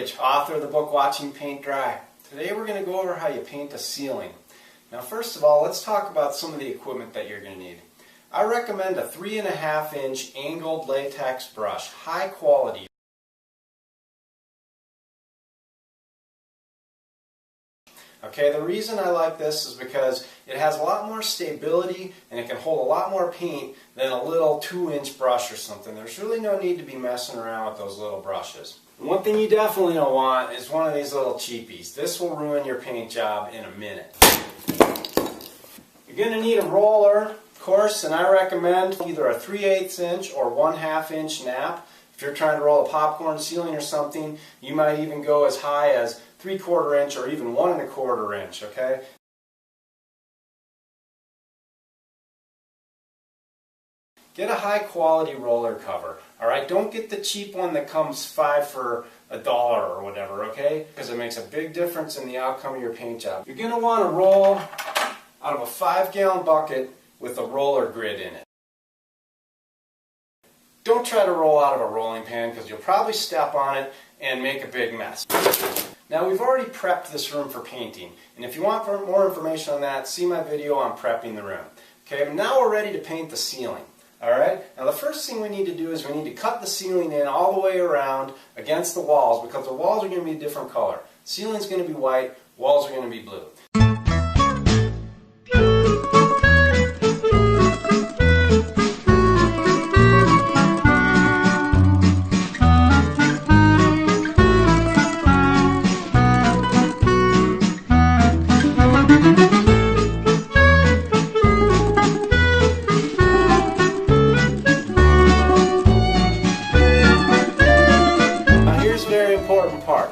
Rich, author of the book Watching Paint Dry. Today we're going to go over how you paint a ceiling. Now first of all, let's talk about some of the equipment that you're going to need. I recommend a 3.5 inch angled latex brush, high quality. Okay, the reason I like this is because it has a lot more stability and it can hold a lot more paint than a little 2-inch brush or something. There's really no need to be messing around with those little brushes. One thing you definitely don't want is one of these little cheapies. This will ruin your paint job in a minute. You're going to need a roller, of course, and I recommend either a 3/8 inch or 1/2 inch nap. If you're trying to roll a popcorn ceiling or something, you might even go as high as 3/4 inch or even 1.25 inch, okay? Get a high quality roller cover, alright? Don't get the cheap one that comes 5 for $1 or whatever, okay? Because it makes a big difference in the outcome of your paint job. You're going to want to roll out of a 5-gallon bucket with a roller grid in it. Don't try to roll out of a rolling pan because you'll probably step on it and make a big mess. Now we've already prepped this room for painting, and if you want more information on that, see my video on prepping the room. Okay, now we're ready to paint the ceiling. Alright, now the first thing we need to do is we need to cut the ceiling in all the way around against the walls because the walls are going to be a different color. Ceiling's going to be white, walls are going to be blue.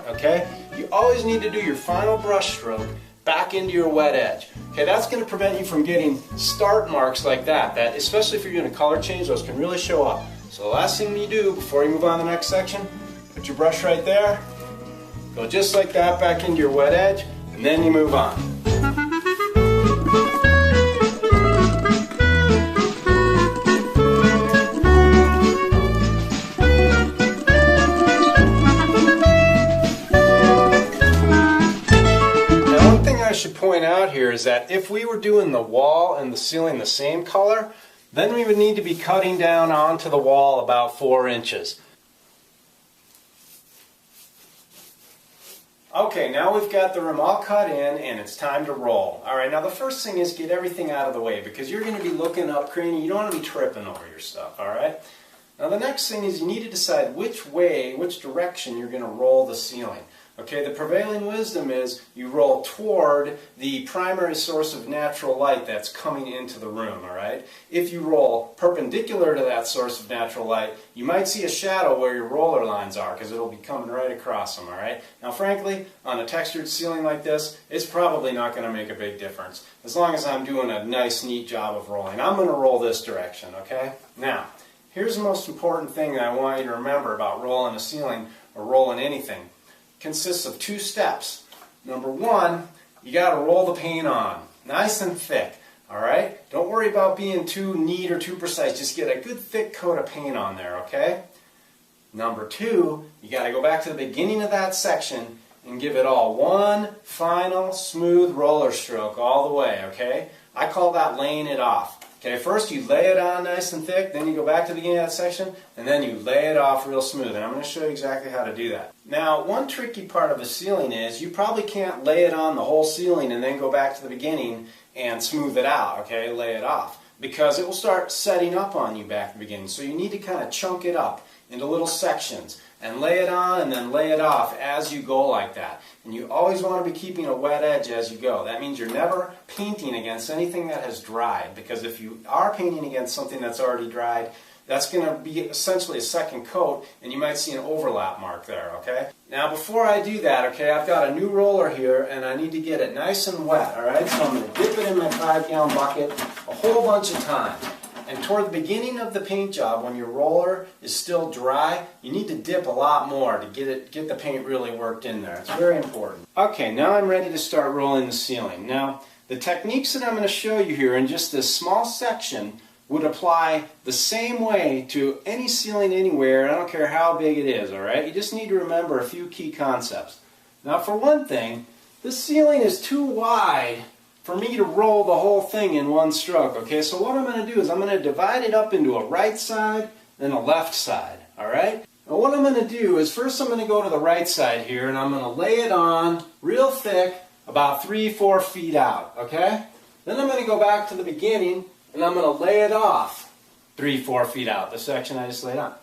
Okay? You always need to do your final brush stroke back into your wet edge. Okay, that's going to prevent you from getting start marks like that, especially if you're going to color change, those can really show up. So the last thing you do before you move on to the next section, put your brush right there, go just like that back into your wet edge, and then you move on. I should point out here is that if we were doing the wall and the ceiling the same color, then we would need to be cutting down onto the wall about 4 inches. Okay, now we've got the room all cut in and it's time to roll. Alright, now the first thing is get everything out of the way because you're going to be looking up, craning, you don't want to be tripping over your stuff, alright? Now the next thing is you need to decide which direction you're going to roll the ceiling. Okay, the prevailing wisdom is you roll toward the primary source of natural light that's coming into the room, alright? If you roll perpendicular to that source of natural light, you might see a shadow where your roller lines are because it'll be coming right across them, alright? Now frankly, on a textured ceiling like this, it's probably not going to make a big difference. As long as I'm doing a nice, neat job of rolling. I'm going to roll this direction, okay? Now, here's the most important thing that I want you to remember about rolling a ceiling or rolling anything. Consists of 2 steps. Number 1, you got to roll the paint on, nice and thick. Alright? Don't worry about being too neat or too precise, just get a good thick coat of paint on there, okay? Number 2, you got to go back to the beginning of that section and give it all one final smooth roller stroke all the way, okay? I call that laying it off. Okay, first you lay it on nice and thick, then you go back to the beginning of that section, and then you lay it off real smooth. And I'm going to show you exactly how to do that. Now, one tricky part of a ceiling is you probably can't lay it on the whole ceiling and then go back to the beginning and smooth it out, okay, lay it off. Because it will start setting up on you back at the beginning. So you need to kind of chunk it up into little sections and lay it on and then lay it off as you go like that. And you always want to be keeping a wet edge as you go. That means you're never painting against anything that has dried, because if you are painting against something that's already dried, that's going to be essentially a second coat and you might see an overlap mark there, okay? Now before I do that, okay, I've got a new roller here and I need to get it nice and wet, alright? So I'm going to dip it in my 5-gallon bucket a whole bunch of times. And toward the beginning of the paint job, when your roller is still dry, you need to dip a lot more to get the paint really worked in there. It's very important. Okay, now I'm ready to start rolling the ceiling. Now, the techniques that I'm going to show you here in just this small section would apply the same way to any ceiling anywhere. I don't care how big it is, alright? You just need to remember a few key concepts. Now for one thing, this ceiling is too wide for me to roll the whole thing in one stroke, okay? So what I'm going to do is I'm going to divide it up into a right side and a left side, alright? Now what I'm going to do is first I'm going to go to the right side here and I'm going to lay it on real thick about 3-4 feet out, okay? Then I'm going to go back to the beginning and I'm going to lay it off 3-4 feet out, the section I just laid on.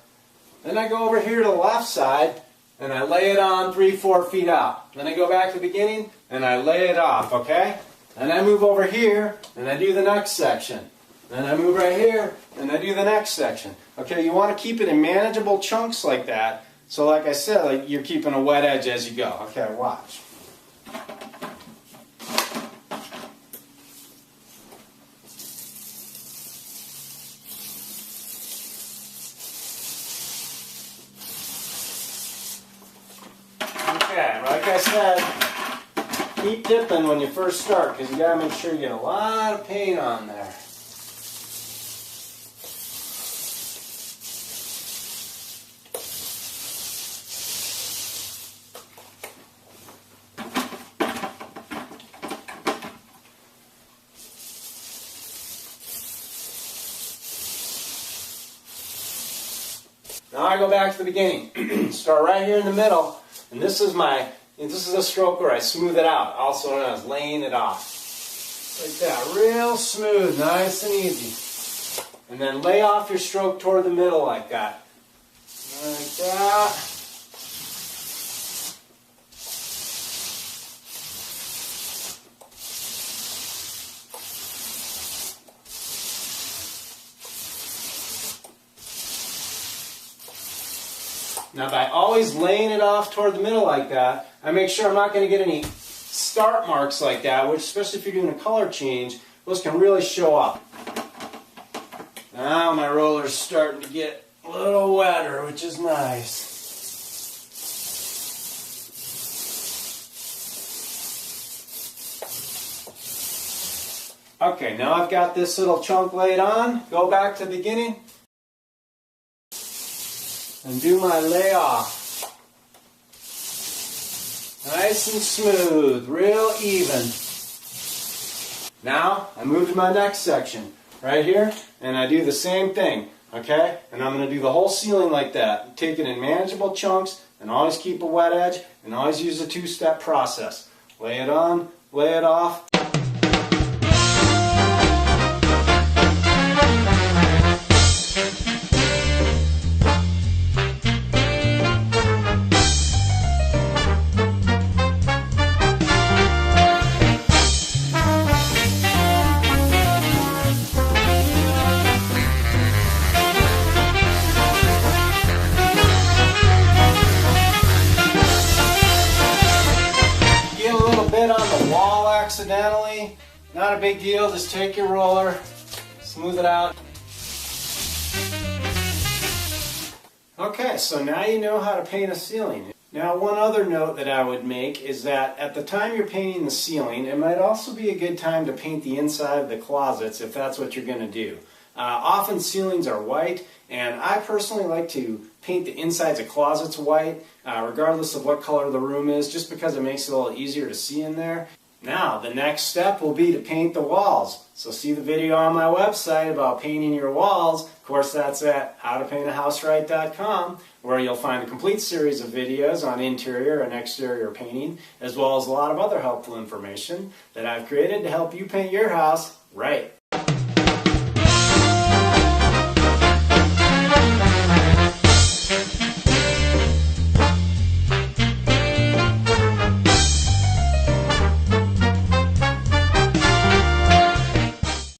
Then I go over here to the left side and I lay it on 3-4 feet out. Then I go back to the beginning and I lay it off, okay? Then I move over here and I do the next section. Then I move right here and I do the next section. Okay, you want to keep it in manageable chunks like that. So like I said, like you're keeping a wet edge as you go. Okay, watch. Okay, like I said, keep dipping when you first start because you got to make sure you get a lot of paint on there. Now I go back to the beginning. Start right here in the middle. And this is a stroke where I smooth it out, also known as laying it off. Like that, real smooth, nice and easy. And then lay off your stroke toward the middle like that. Like that. Now by always laying it off toward the middle like that, I make sure I'm not going to get any start marks like that, which especially if you're doing a color change, those can really show up. Now my roller's starting to get a little wetter, which is nice. Okay, now I've got this little chunk laid on. Go back to the beginning. And do my layoff. Nice and smooth, real even. Now I move to my next section right here and I do the same thing, okay? And I'm going to do the whole ceiling like that. Take it in manageable chunks and always keep a wet edge and always use a two-step process. Lay it on, lay it off. Accidentally, not a big deal, just take your roller, smooth it out. Okay, so now you know how to paint a ceiling. Now one other note that I would make is that at the time you're painting the ceiling, it might also be a good time to paint the inside of the closets if that's what you're going to do. Often ceilings are white, and I personally like to paint the insides of closets white, regardless of what color the room is, just because it makes it a little easier to see in there. Now, the next step will be to paint the walls. So see the video on my website about painting your walls. Of course, that's at howtopaintahouserite.com, where you'll find a complete series of videos on interior and exterior painting, as well as a lot of other helpful information that I've created to help you paint your house right.